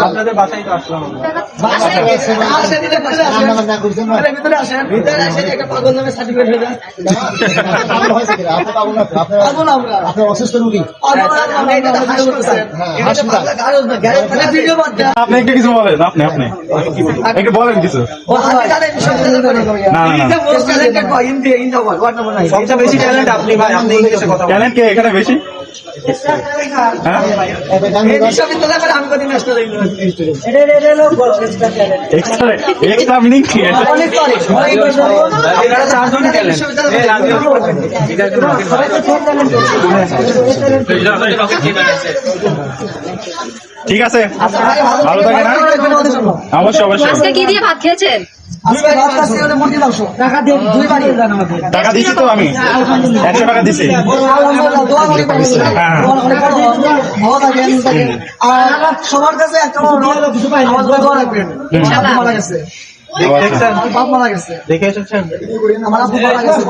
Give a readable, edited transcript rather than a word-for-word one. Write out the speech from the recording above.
আপনাদের বাসায় তো আসলাম অসুস্থ রুগী আপনি একটু কিছু বলেন আপনি একটু বলেন কিছু সবচেয়ে বেশি ট্যালেন্ট আপনি ভাই আপনি ইংলিশে কথা ট্যালেন্ট কে এখানে বেশি এক্সট্রা মিনিং কি ঠিক আছে ভালো থাকে না অবশ্যই অবশ্যই আজকে কি দিয়ে ভাত খেয়েছেন টাকা দিচ্ছি তো আমি 100 টাকা দিচ্ছি সবার কাছে একটা মারা গেছে দেখে এসেছেন আমার আব্বু মারা গেছে